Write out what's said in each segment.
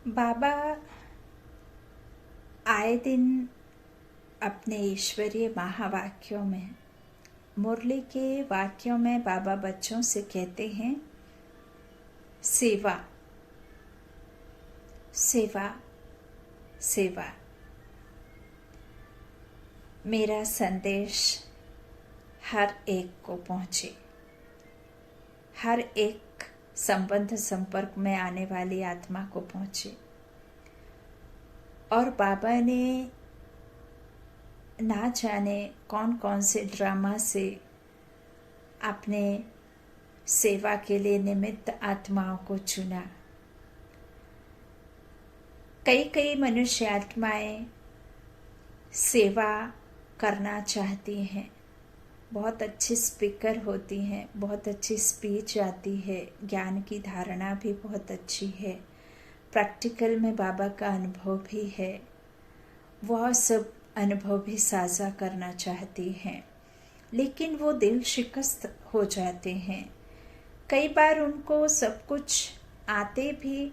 बाबा आए दिन अपने ईश्वरीय महावाक्यों में, मुरली के वाक्यों में बाबा बच्चों से कहते हैं, सेवा सेवा सेवा। मेरा संदेश हर एक को पहुँचे, हर एक संबंध संपर्क में आने वाली आत्मा को पहुँचे। और बाबा ने ना जाने कौन कौन से ड्रामा से अपने सेवा के लिए निमित्त आत्माओं को चुना। कई कई मनुष्य आत्माएं सेवा करना चाहती हैं, बहुत अच्छी स्पीकर होती हैं, बहुत अच्छी स्पीच आती है, ज्ञान की धारणा भी बहुत अच्छी है, प्रैक्टिकल में बाबा का अनुभव भी है, वह सब अनुभव भी साझा करना चाहती हैं, लेकिन वो दिल शिकस्त हो जाते हैं। कई बार उनको सब कुछ आते भी,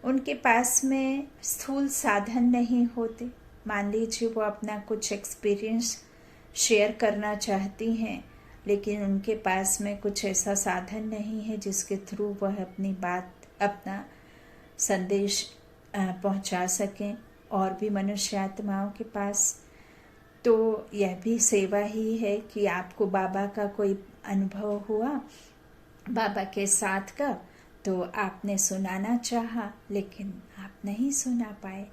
उनके पास में स्थूल साधन नहीं होते। मान लीजिए वो अपना कुछ एक्सपीरियंस शेयर करना चाहती हैं, लेकिन उनके पास में कुछ ऐसा साधन नहीं है जिसके थ्रू वह अपनी बात, अपना संदेश पहुंचा सकें और भी मनुष्य आत्माओं के पास। तो यह भी सेवा ही है कि आपको बाबा का कोई अनुभव हुआ, बाबा के साथ का, तो आपने सुनाना चाहा लेकिन आप नहीं सुना पाए,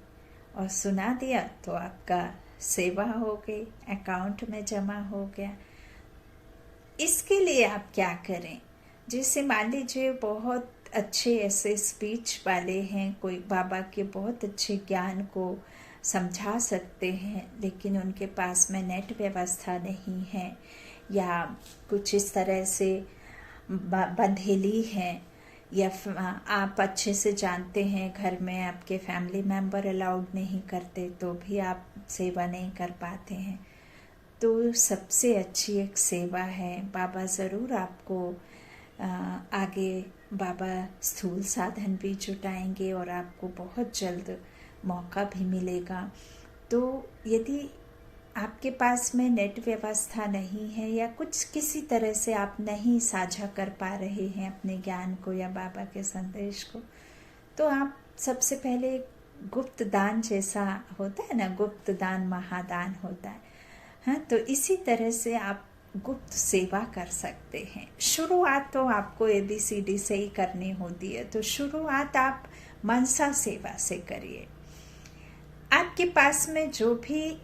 और सुना दिया तो आपका सेवा हो गई, अकाउंट में जमा हो गया। इसके लिए आप क्या करें? जैसे मान लीजिए बहुत अच्छे ऐसे स्पीच वाले हैं, कोई बाबा के बहुत अच्छे ज्ञान को समझा सकते हैं, लेकिन उनके पास में नेट व्यवस्था नहीं है, या कुछ इस तरह से बंधेली है, या आप अच्छे से जानते हैं घर में आपके फैमिली मेंबर अलाउड नहीं करते तो भी आप सेवा नहीं कर पाते हैं। तो सबसे अच्छी एक सेवा है, बाबा ज़रूर आपको आगे बाबा स्थूल साधन भी जुटाएंगे और आपको बहुत जल्द मौका भी मिलेगा। तो यदि आपके पास में नेट व्यवस्था नहीं है, या कुछ किसी तरह से आप नहीं साझा कर पा रहे हैं अपने ज्ञान को या बाबा के संदेश को, तो आप सबसे पहले गुप्त दान जैसा होता है ना, गुप्त दान महादान होता है, हाँ, तो इसी तरह से आप गुप्त सेवा कर सकते हैं। शुरुआत तो आपको ABCD से ही करनी होती है, तो शुरुआत आप मनसा सेवा से करिए। आपके पास में जो भी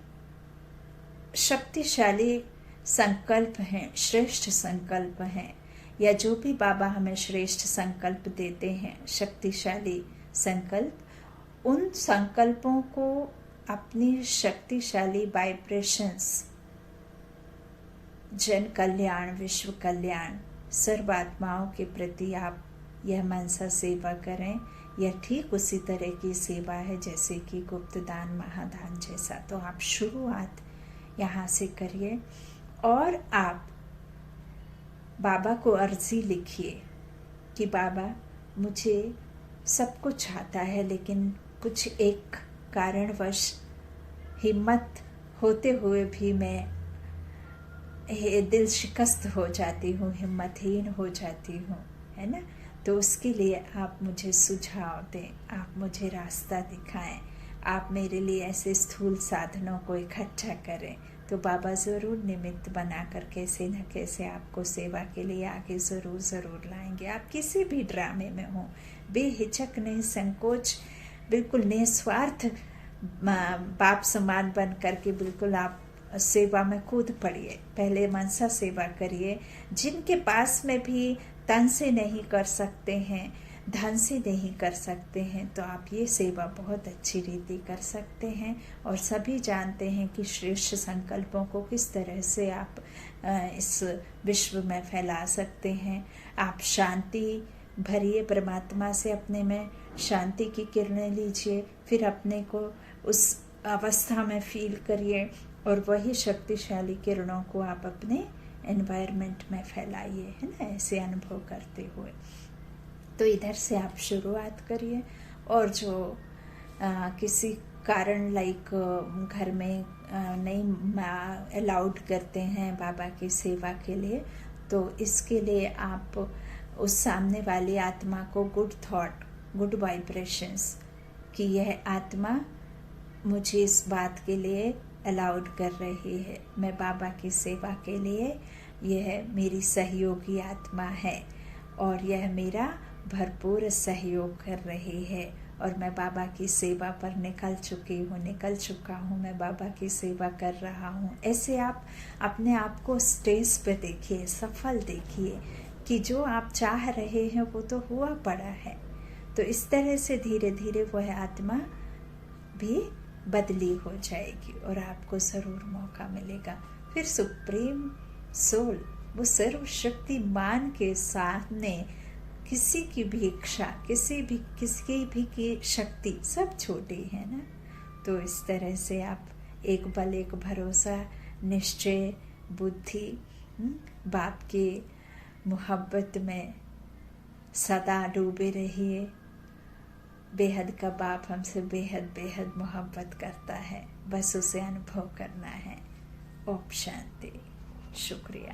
शक्तिशाली संकल्प हैं, श्रेष्ठ संकल्प हैं, या जो भी बाबा हमें श्रेष्ठ संकल्प देते हैं, शक्तिशाली संकल्प, उन संकल्पों को अपनी शक्तिशाली वाइब्रेशंस, जन कल्याण, विश्व कल्याण, सर्व आत्माओं के प्रति आप यह मनसा सेवा करें। यह ठीक उसी तरह की सेवा है जैसे कि गुप्त दान महादान जैसा। तो आप शुरुआत यहाँ से करिए, और आप बाबा को अर्जी लिखिए कि बाबा मुझे सब कुछ आता है, लेकिन कुछ एक कारणवश हिम्मत होते हुए भी मैं दिल शिकस्त हो जाती हूँ, हिम्मतहीन हो जाती हूँ, है ना। तो उसके लिए आप मुझे सुझाव दें, आप मुझे रास्ता दिखाएं, आप मेरे लिए ऐसे स्थूल साधनों को इकट्ठा करें। तो बाबा ज़रूर निमित्त बनाकर कैसे न कैसे आपको सेवा के लिए आगे ज़रूर लाएंगे। आप किसी भी ड्रामे में हों, बेहिचक नहीं, संकोच, बिल्कुल निस्वार्थ बाप समान बन करके बिल्कुल आप सेवा में कूद पड़िए। पहले मनसा सेवा करिए। जिनके पास में भी तन से नहीं कर सकते हैं, धन से नहीं कर सकते हैं, तो आप ये सेवा बहुत अच्छी रीति कर सकते हैं। और सभी जानते हैं कि श्रेष्ठ संकल्पों को किस तरह से आप इस विश्व में फैला सकते हैं। आप शांति भरिए, परमात्मा से अपने में शांति की किरणें लीजिए, फिर अपने को उस अवस्था में फील करिए, और वही शक्तिशाली किरणों को आप अपने एनवायरनमेंट में फैलाइए, है ना, ऐसे अनुभव करते हुए। तो इधर से आप शुरुआत करिए, और जो किसी कारण लाइक घर में नहीं अलाउड करते हैं बाबा की सेवा के लिए, तो इसके लिए आप उस सामने वाली आत्मा को गुड थॉट, गुड वाइब्रेशंस कि यह आत्मा मुझे इस बात के लिए अलाउड कर रही है, मैं बाबा की सेवा के लिए, यह मेरी सहयोगी आत्मा है और यह मेरा भरपूर सहयोग कर रही है और मैं बाबा की सेवा पर निकल चुका हूँ, मैं बाबा की सेवा कर रहा हूँ। ऐसे आप अपने आप को स्टेज पे देखिए, सफल देखिए कि जो आप चाह रहे हैं वो तो हुआ पड़ा है। तो इस तरह से धीरे धीरे वह आत्मा भी बदली हो जाएगी और आपको ज़रूर मौका मिलेगा। फिर सुप्रीम सोल, वो सर्वशक्तिमान के सामने किसी की भी इच्छा, किसी भी की शक्ति सब छोटी है ना। तो इस तरह से आप एक बल, एक भरोसा, निश्चय, बुद्धि, बाप की मोहब्बत में सदा डूबे रहिए। बेहद का बाप हमसे बेहद बेहद मोहब्बत करता है, बस उसे अनुभव करना है। ओम शांति। शुक्रिया।